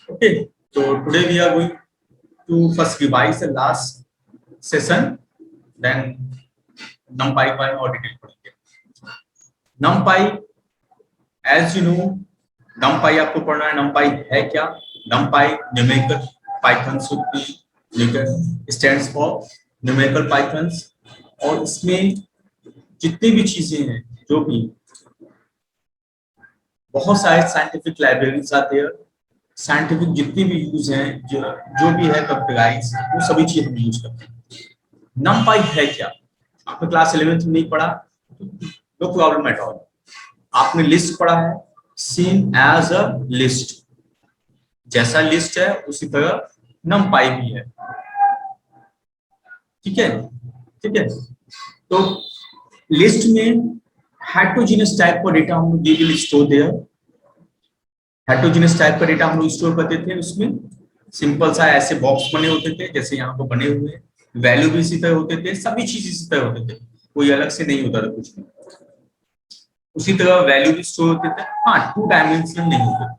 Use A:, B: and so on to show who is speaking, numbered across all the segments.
A: Okay, so today we are going to first revise the last session, then NumPy का और detail पढ़ेंगे। NumPy, as you know, NumPy आपको पढ़ना है। NumPy है क्या? NumPy numerical Python stands for numerical pythons, और इसमें जितनी भी चीजें हैं, जो भी बहुत सारे साइंटिफिक लाइब्रेरीज आते हैं, साइंटिफिक जितनी भी यूज हैं, जो भी है कंप्यूटराइज, वो सभी चीज हम यूज करते हैं। नमपाई है क्या? आपने क्लास 11th में नहीं पढ़ा, नो प्रॉब्लम एट ऑल। आपने लिस्ट पढ़ा है, सेम एज अ लिस्ट, जैसा लिस्ट है उसी तरह नमपाई भी है। ठीक है, ठीक है। तो लिस्ट में हेटेरोजेनस टाइप का डेटा हम लोग will store there. Heterogeneous type का डेटा हम लोग स्टोर करते थे। उसमें सिंपल सा ऐसे बॉक्स बने होते थे, जैसे यहाँ पर बने हुए। वैल्यू भी इसी तरह होते थे, सभी चीज इसी तरह होते थे, कोई अलग से नहीं होता था कुछ भी। उसी तरह वैल्यू भी स्टोर होते थे। हाँ, 2 डायमेंशनल नहीं होते,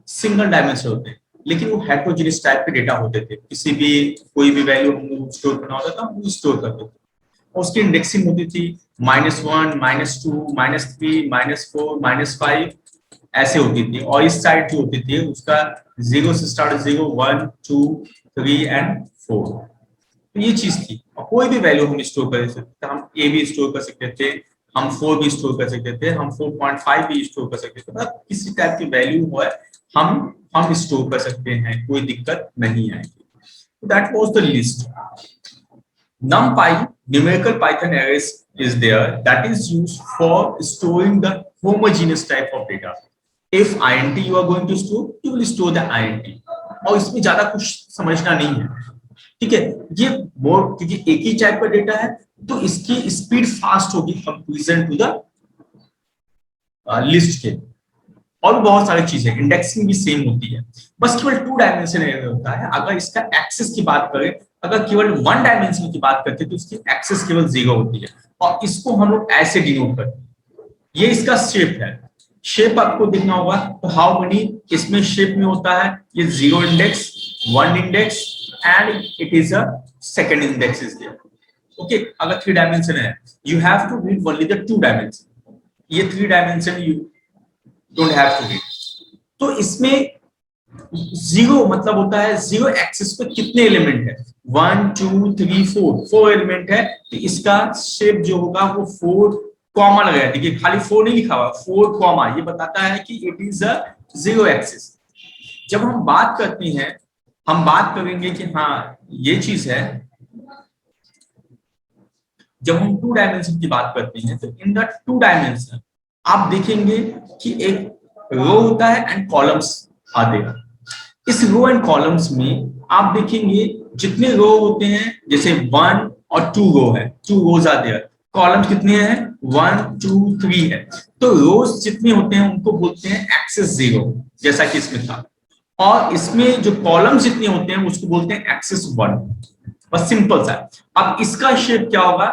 A: सिंगल डायमेंशनल होते हैं, लेकिन वो हेटेरोजेनस टाइप के डेटा होते थे। किसी भी कोई भी वैल्यू हम लोग स्टोर करना होता था, वो स्टोर करते थे। और उसकी इंडेक्सिंग होती थी -1, -2, -3, -4, -5 ऐसे होती थी। और इस साइड जो होती थी उसका 0 से स्टार्ट, 0, 1, 2, 3 एंड 4। तो ये चीज थी। और कोई भी वैल्यू हम स्टोर कर सकते थे। हम ए भी स्टोर कर सकते थे, हम 4 भी स्टोर कर सकते थे, हम 4.5 भी स्टोर कर सकते थे। मतलब किसी टाइप की वैल्यू हो हम स्टोर कर सकते हैं, कोई दिक्कत नहीं आएगी। That was the list. NumPy, numerical Python arrays, is there that is used for storing the homogeneous type of data. If int you are going to store, you will store the int। और इसमें ज्यादा कुछ समझना नहीं है, ठीक है। ये मोर क्योंकि एक ही टाइप का डेटा है, तो इसकी स्पीड फास्ट होगी कंपैरिजन टू द लिस्ट के। और बहुत सारी चीजें, इंडेक्सिंग भी सेम होती है, बस केवल 2 डायमेंशन होता है। अगर इसका एक्सेस की बात करें, अगर केवल 1 डायमेंशन की बात करते हैं, तो इसकी एक्सेस केवल 0 होती है। और इसको हम लोग ऐसे डिनोट करते हैं। ये इसका शेप है। शेप आपको दिखना होगा, तो हाउ मेनी इसमें शेप में होता है? ये 0 index, 1 index and it is a second index is there. Okay, अगर 3 डायमेंशन है, you have to read only the 2 dimension. ये 3 dimension you don't have to read. तो इसमें 0 मतलब होता है 0 एक्सिस पे कितने एलिमेंट है? 1, 2, 3, 4 एलिमेंट है। तो इसका शेप जो होगा वो 4 कॉमा लगाया। देखिए, खाली 4 नहीं लिखा हुआ, 4 कॉमा, ये बताता है कि इट इज अ 0 एक्सिस। जब हम बात करते हैं, हम बात करेंगे कि हाँ ये चीज है। जब हम 2 डायमेंशन की बात करते हैं, तो इन द 2 डायमेंशन आप देखेंगे कि एक रो होता है एंड कॉलम्स आते हैं। इस रो एंड कॉलम्स में आप देखेंगे जितने रो होते हैं, जैसे 1 और 2 रो है, 2 रोज आते हैं। कॉलम्स कितने हैं? 1, 2, 3 है। तो रोज जितने होते हैं उनको बोलते हैं एक्सेस 0, जैसा कि इसमें था। और इसमें जो कॉलम्स जितने होते हैं उसको बोलते हैं एक्सेस 1। बस सिंपल सा। अब इसका शेप क्या होगा?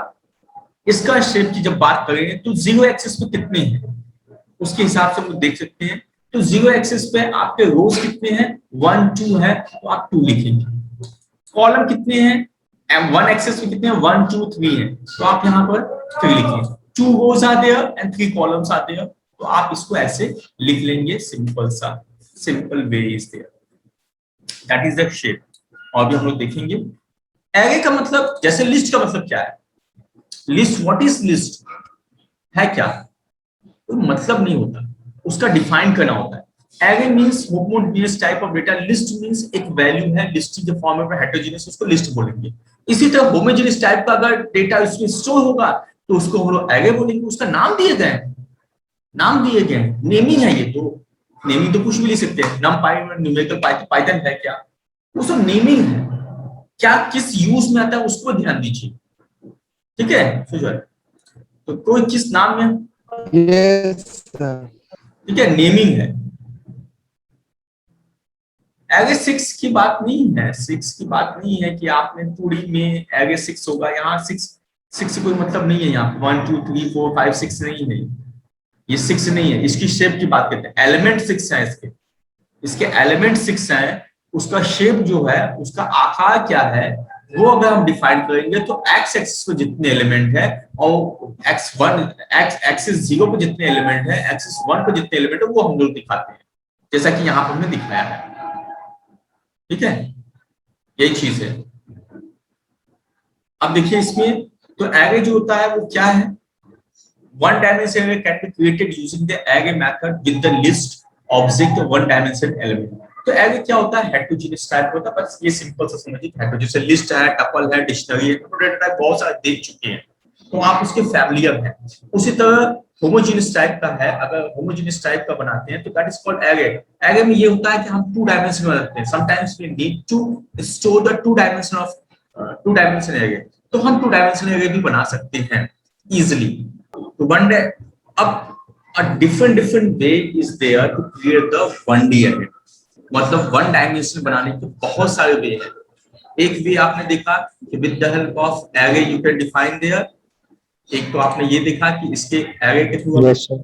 A: इसका शेप की जब बात करेंगे, तो 0 एक्सेस पे कितने हैं उसके हिसाब से हम देख सकते हैं। तो 0 एक्सेस पे आपके रोज कितने हैं? 1, 2 है, तो आप 2 लिखेंगे। कॉलम कितने हैं? 1 एक्सेस पे कितने हैं? 1, 2, 3 है, तो आप यहाँ पर 3 लिखेंगे। 2 rows are there and 3 columns are there, तो आप इसको ऐसे लिख लेंगे। सिंपल सा, simple way is there. That is the shape. और भी हम लोग देखेंगे। एरे का मतलब, जैसे लिस्ट का मतलब क्या है? लिस्ट, व्हाट इज लिस्ट है क्या? कोई मतलब नहीं होता, उसका डिफाइन करना होता है। Array means homogeneous type of data. List means एक वैल्यू है, list the form of heterogeneous, उसको लिस्ट बोलेंगे। इसी तरह होमोजेनियस टाइप का अगर डेटा उसमें स्टोर होगा, तो उसको हम लोग एरे बोलेंगे। उसका नाम दिए गए, नाम दिए गए, नेमिंग है ये। तो नेमिंग तो कुछ भी लिख सकते हैं। नमपाई न्यूमेरिकल पाइथन है क्या? वो सब नेमिंग है। क्या किस यूज में आता है उसको ध्यान दीजिए, ठीक है सुजय? तो कोई किस नाम में,
B: यस सर।
A: ठीक है, नेमिंग है। एरे 6 की बात नहीं है, 6 की बात नहीं है कि आपने पूरी में एरे 6 होगा। यहाँ 6 से कोई मतलब नहीं है। यहाँ 1, 2, 3, 4, 5, 6 नहीं है। ये 6 नहीं है, इसकी शेप की बात करते हैं। एलिमेंट 6 है इसके, इसके एलिमेंट 6 हैं, उसका शेप जो है, उसका आकार क्या है, वो अगर हम डिफाइन करेंगे तो एक्स एक्सिस पे जितने एलिमेंट है और एक्सिस 0 पे जितने एलिमेंट है, एक्सिस 1 पे जितने एलिमेंट है, वो हम लोग दिखाते हैं, जैसा कि यहाँ पर हमने दिखाया है। ठीक है, यही चीज है। अब देखिए इसमें तो एरे जो होता है वो क्या है, one dimension array can be created using the array method with the list object one dimension element. तो एरे क्या होता है, हेटेरोजेनियस टाइप होता है, बस ये सिंपल सा समझिए, हेटेरोजेनियस लिस्ट है, टपल है, डिक्शनरी है, डेटा टाइप बहुत सारे देख चुके हैं, तो आप उसके फैमिलियर हैं। उसी तरह होमोजेनियस टाइप का है, अगर होमोजेनियस टाइप का बनाते हैं तो that is called array. Array में ये होता है कि हम टू डायमेंशन में रखते हैं, sometimes we need to store the two dimension array, तो हम टू डायमेंशन एरे भी बना सकते हैं इजीली। तो वन डे अब a different way is there to create the 1D array, मतलब वन डायमेंशन बनाने के बहुत सारे वे हैं। एक वे आपने देखा कि with the help of array you can define there, एक तो आपने ये देखा कि इसके एरे के थ्रू।
B: Yes, sir.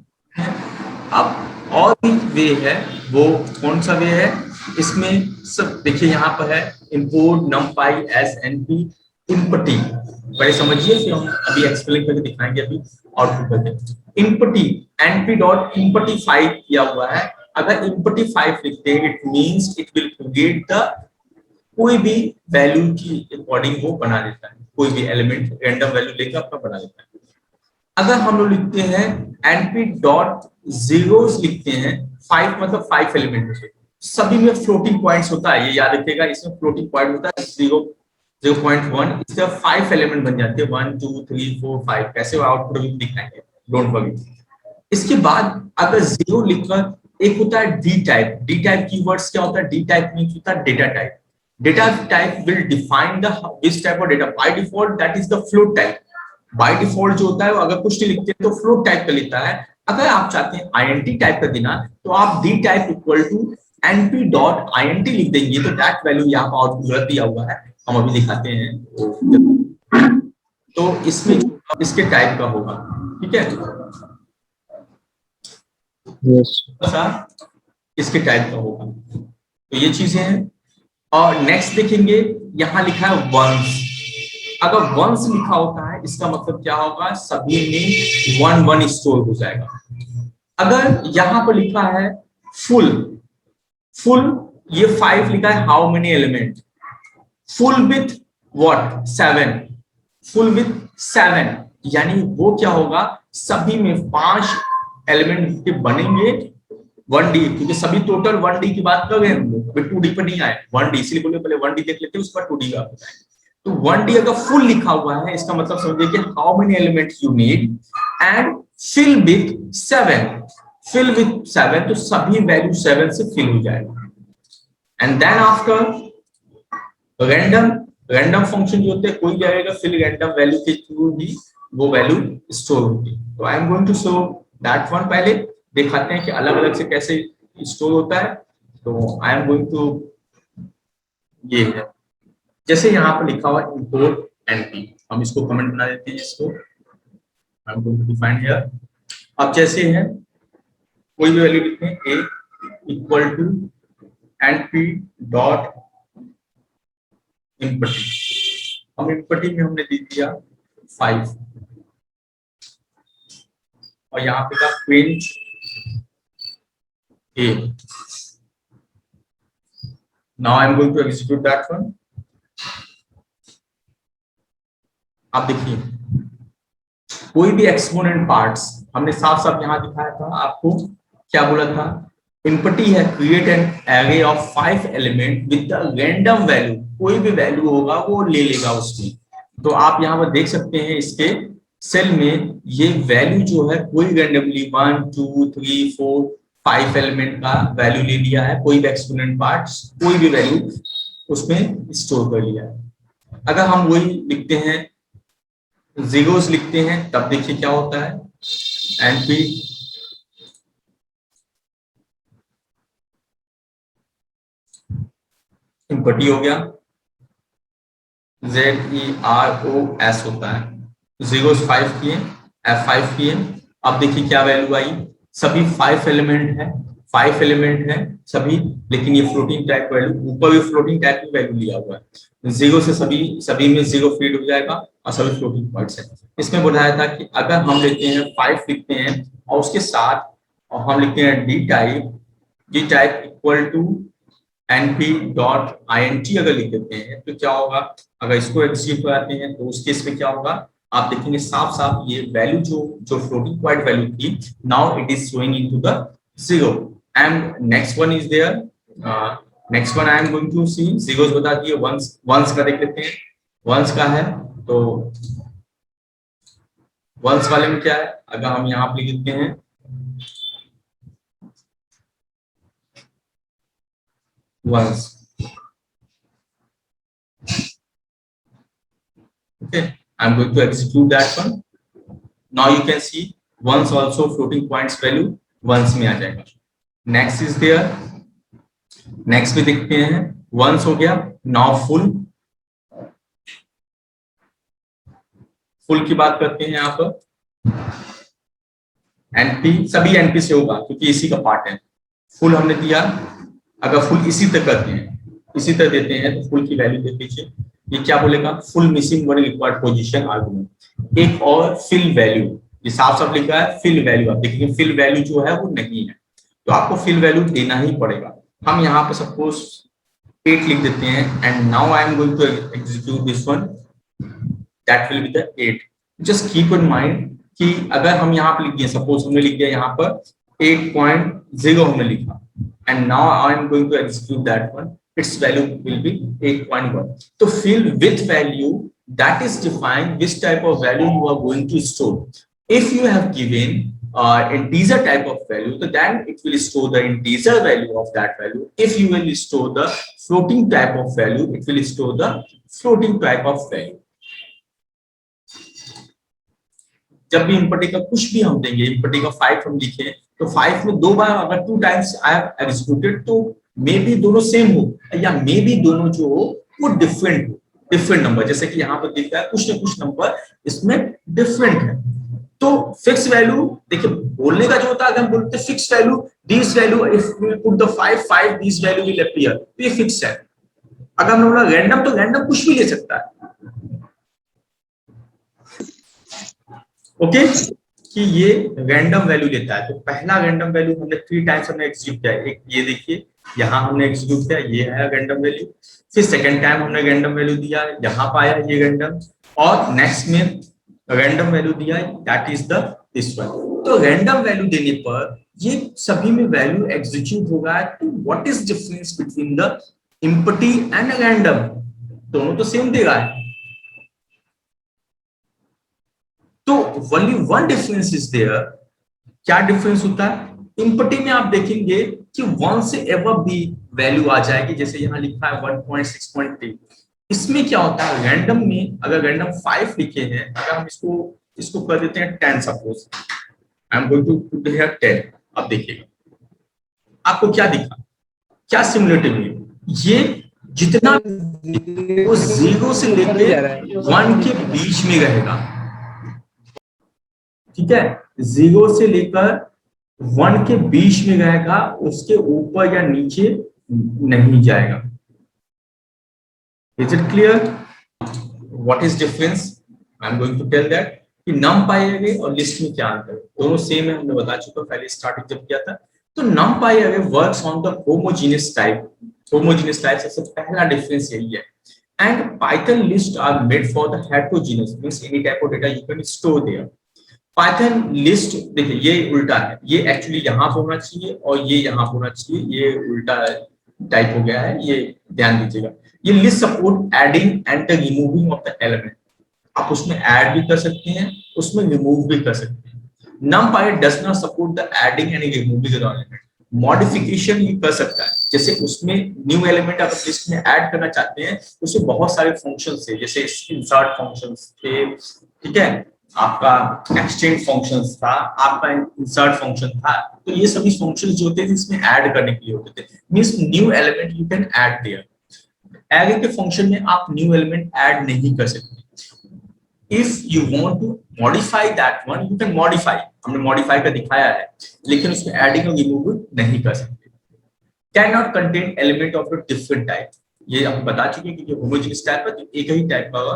A: अब और भी वे है, वो कौन सा वे है, इसमें सब देखिए यहाँ पर है इंपोर्ट numpy as np इनपटी, पहले समझिए फिर हम अभी एक्सप्लेन करके दिखाएंगे अभी आउटपुट करके। इनपटी np डॉट इनपटी 5 किया हुआ है, अगर इनपटी 5 लिखते हैं it means it will create the कोई भी वैल्यू की अकॉर्डिंग वो बना देता है, कोई भी एलिमेंट रैंडम वैल्यू लेकर अपना बना देता है। अगर हम लोग लिखते हैं np डॉट जीरोस लिखते हैं, 5 मतलब 5 एलिमेंट है, सभी में फ्लोटिंग पॉइंट्स होता है, ये याद रखिएगा, इसमें फ्लोटिंग पॉइंट होता है 0.1, इससे 5 एलिमेंट बन जाते हैं 1 2 3 4 5, कैसे आउटपुट भी दिखाएंगे, डोंट वरी। इसके बाद अगर 0 लिखकर एक होता है D type, D type keywords क्या होता है, डी टाइप मींस होता है data type, data type will define the which type of data, by default that is the float type, by default जो होता है वो अगर कुछ लिखते हैं तो फ्लोट टाइप का लिखता है। अगर आप चाहते हैं आईएनटी टाइप का देना तो आप dtype equal to np dot int लिख देंगे, तो दैट वैल्यू यहाँ पर आउटपुट दिया हुआ है, हम अभी दिखाते हैं। तो इसमें इसके टाइप का होगा, ठीक है,
B: Yes.
A: इसके टाइप का होगा, तो ये चीजें हैं। और नेक्स्ट देखेंगे, यहाँ लिखा है वंस, अगर वंस लिखा होता है इसका मतलब क्या होगा, सभी में 1 1 स्टोर हो जाएगा। अगर यहाँ पर लिखा है फुल, फुल ये 5 लिखा है, how many element, full with what 7, full with 7, यानी वो क्या होगा, सभी में 5 एलिमेंट के बनेंगे 1D, क्योंकि सभी टोटल 1D की बात कर रहे हैं हम लोग, 2D पर नहीं आए, 1D, इसलिए बोले पहले 1D देख लेते हैं उसके बाद 2D का। तो 1D अगर फुल लिखा हुआ है इसका मतलब समझिए कि how many elements you need and fill with 7, fill with 7, तो सभी वैल्यू 7 से फिल हो जाएगा। And then after random, random function जो होते हैं, कोई भी आएगा फिल रैंडम वैल्यू के थ्रू ही वो वैल्यू स्टोर होगी। तो I am going to show that one, पहले दिखाते हैं कि अलग अलग से कैसे स्टोर होता है। तो आई एम गोइंग टू, ये है जैसे यहाँ पर लिखा हुआ इंपोर्ट np, हम इसको कमेंट बना देते हैं, इसको I am going to define here. अब जैसे है कोई भी वैल्यू लिखते हैं a equal to np dot empty, हम इनपटी में हमने दे दिया 5 और यहाँ पे था print a। Now I am going to execute that one. आप देखिए कोई भी एक्सपोनेंट पार्ट्स, हमने साफ साफ यहाँ दिखाया था आपको, क्या बोला था, इनपटी है create an array of 5 element with the random value, कोई भी वैल्यू होगा वो ले लेगा उसकी। तो आप यहाँ पर देख सकते हैं इसके सेल में ये वैल्यू जो है कोई रैंडमली 1 2 3 4 5 एलिमेंट का वैल्यू ले लिया है, कोई भी एक्सपोनेंट पार्ट्स कोई भी वैल्यू उसमें स्टोर कर लिया है। अगर हम वही लिखते हैं जीरोस लिखते हैं तब देखिए क्या होता है, np इनपटी हो गया, zeros होता है, जीरोस 5 किए, f5 किए, अब देखिए क्या वैल्यू आई, सभी 5 एलिमेंट है, 5 एलिमेंट है सभी, लेकिन ये फ्लोटिंग टाइप वैल्यू, ऊपर भी फ्लोटिंग टाइप की वैल्यू लिया हुआ है, 0 से सभी में 0 फीड हो जाएगा और सभी फ्लोटिंग पॉइंट्स है। इसमें बताया था कि अगर हम लेते हैं 5 लिखते हैं और उसके साथ और हम लिखते हैं D type equal to np.int अगर लिख देते हैं तो क्या होगा, अगर इसको एग्जीक्यूट कराते हैं तो उस केस में क्या होगा, आप देखेंगे साफ साफ ये वैल्यू जो फ्लोटिंग पॉइंट वैल्यू थी, now it is showing into the 0 and next one is there, next one I am going to see, zeros बता दिए, वंस का देख लेते हैं, वंस का है तो वंस वाले में क्या है, अगर हम यहाँ पे लिख देते हैं once, okay, I'm going to execute that one. Now you can see once also floating points value once में आ जाएगा। next is there, next में देखते हैं once हो गया, now full की बात करते हैं यहाँ पर, np सभी np से होगा क्योंकि इसी का पार्ट है, फुल हमने दिया, अगर फुल इसी तरह करते हैं, इसी तरह देते हैं तो फुल की वैल्यू दे दीजिए, ये क्या बोलेगा, full missing one required position argument, एक और फिल वैल्यू, ये साफ साफ लिखा है फिल वैल्यू, आप देखिए फिल वैल्यू जो है वो नहीं है तो आपको फिल वैल्यू देना ही पड़ेगा। हम यहाँ पे सपोज 8 लिख देते हैं and now I am going to execute this one, that will be the 8। Just keep in mind कि अगर हम यहाँ पे लिख दिए, सपोज हमने लिख दिया यहाँ पर 8.0 हमने लिखा and now I am going to execute that one, its value will be 8.1. So fill with value that is defined which type of value you are going to store. If you have given integer type of value, so then it will store the integer value of that value. If you will store the floating type of value, it will store the floating type of value. जब भी empty का कुछ भी हम देंगे, empty का 5 हम लिखे तो 5 में 2 बार अगर 2 टाइम्स आई हैव एग्जीक्यूटेड तो मे बी दोनों सेम हो या मे बी दोनों जो हो वो डिफरेंट हो, डिफरेंट नंबर, जैसे कि यहाँ पर दिख रहा है कुछ ना कुछ नंबर इसमें डिफरेंट है। तो फिक्स वैल्यू देखिए, बोलने का जो होता है अगर हम बोलते हैं fix value, this value if we put the 5 this value will appear, तो ये फिक्स है। अगर हम बोला रैंडम तो रैंडम कुछ भी ले सकता है, ओके कि ये रैंडम वैल्यू लेता है। तो पहला रैंडम वैल्यू हमने 3 टाइम्स हमने एग्जीक्यूट किया, एक ये देखिए यहाँ हमने एग्जीक्यूट किया, ये है रैंडम वैल्यू, फिर सेकंड टाइम हमने रैंडम वैल्यू दिया, यहाँ पाया ये रैंडम, और नेक्स्ट में रैंडम वैल्यू दिया, that is the this one. तो रैंडम वैल्यू देने पर ये सभी में वैल्यू एग्जीक्यूट होगा। तो what is difference between the empty and random, दोनों तो सेम देगा है, तो only one difference is there। क्या डिफरेंस होता है, एम्प्टी में आप देखेंगे कि 1 से एबव भी वैल्यू आ जाएगी, जैसे यहाँ लिखा है 1.6.3। इसमें क्या होता है, रैंडम में अगर रैंडम 5 लिखे हैं, अगर हम इसको कर देते हैं 10, suppose I am going to put here 10, अब देखिएगा आपको क्या दिखा, क्या सिमुलेटिवली ये जितना वो 0 से लेकर 1 के बीच में रहेगा, ठीक है, 0 से लेकर 1 के बीच में रहेगा, उसके ऊपर या नीचे नहीं जाएगा। Is it clear what is difference, I am going to tell that कि नमपाई अरे और लिस्ट में क्या अंतर है, दोनों सेम है, हमने बता चुका पहले स्टार्टिंग जब किया था। तो NumPy array works on the homogeneous type, homogeneous type सबसे पहला डिफरेंस यही है। And Python list are made for the heterogeneous, means any type of data you can store there. Python list देखिए ये उल्टा है, ये एक्चुअली यहाँ पे होना चाहिए और ये यहाँ पे होना चाहिए, ये उल्टा टाइप हो गया है, ये ध्यान दीजिएगा। ये list support adding and removing of the element, आप उसमें ऐड भी कर सकते हैं, उसमें रिमूव भी कर सकते हैं। numpy does not support the adding and removing of element, modification भी कर सकता है, जैसे उसमें न्यू एलिमेंट आप लिस्ट में ऐड करना चाहते हैं, उसमें बहुत सारे फंक्शंस है, जैसे इंसर्ट फंक्शंस थे, ठीक है, आपका एक्सचेंज फंक्शंस था, आपका इंसर्ट फंक्शन था, तो ये सभी फंक्शंस जो होते थे इसमें ऐड करने के लिए होते थे, means new element you can add there. Array के फंक्शन में आप न्यू एलिमेंट ऐड नहीं कर सकते, if you want to modify that one, you can modify, हमने मॉडिफाई का दिखाया है, लेकिन उसमें एडिंग और रिमूव नहीं कर सकते। Can not contain element of a different type, ये हम बता चुके हैं कि जो होमोजेनियस टाइप है तो एक ही टाइप का होगा।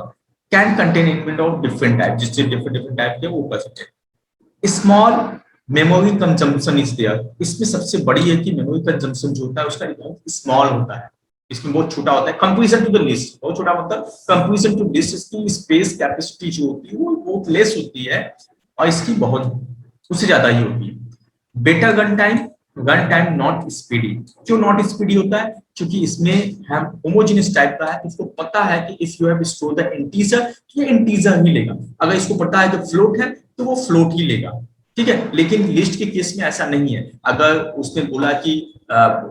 A: Can contain element of different type, जिससे डिफरेंट डिफरेंट टाइप के वो कर सकते हैं। Small memory consumption is there, इसमें सबसे बड़ी है कि मेमोरी कंजम्पशन जो होता है उसका बहुत स्मॉल होता है, इसमें बहुत छोटा होता है। कंपैरिजन टू द लिस्ट, बहुत छोटा मतलब कंपैरिजन टू लिस्ट, इसकी स्पेस कैपेसिटी जो होती है वो बहुत लेस होती है और इसकी बहुत उससे ज्यादा ही होती है। Better run time not speedy, क्यों नॉट स्पीडी होता है? क्योंकि इसमें हम होमोजेनियस टाइप का है, इसको पता है कि if you have store the integer तो ये इंटीजर ही लेगा, अगर इसको पता है कि फ्लोट है तो वो फ्लोट ही लेगा, ठीक है। लेकिन लिस्ट के केस में ऐसा नहीं है, अगर उसने बोला कि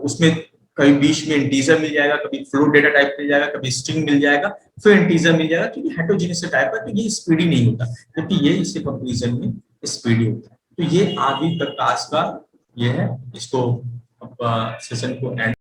A: उसमें कभी बीच में इंटीजर मिल जाएगा, कभी फ्लोट डेटा टाइप मिल जाएगा, कभी स्ट्रिंग मिल जाएगा, फिर इंटीजर मिल जाएगा, क्योंकि हेटेरोजेनियस टाइप है तो ये स्पीडी नहीं होता, क्योंकि ये इसके कंपैरिजन में स्पीडी होता है। तो ये आदि प्रकाश का ये है, इसको सेशन को एंड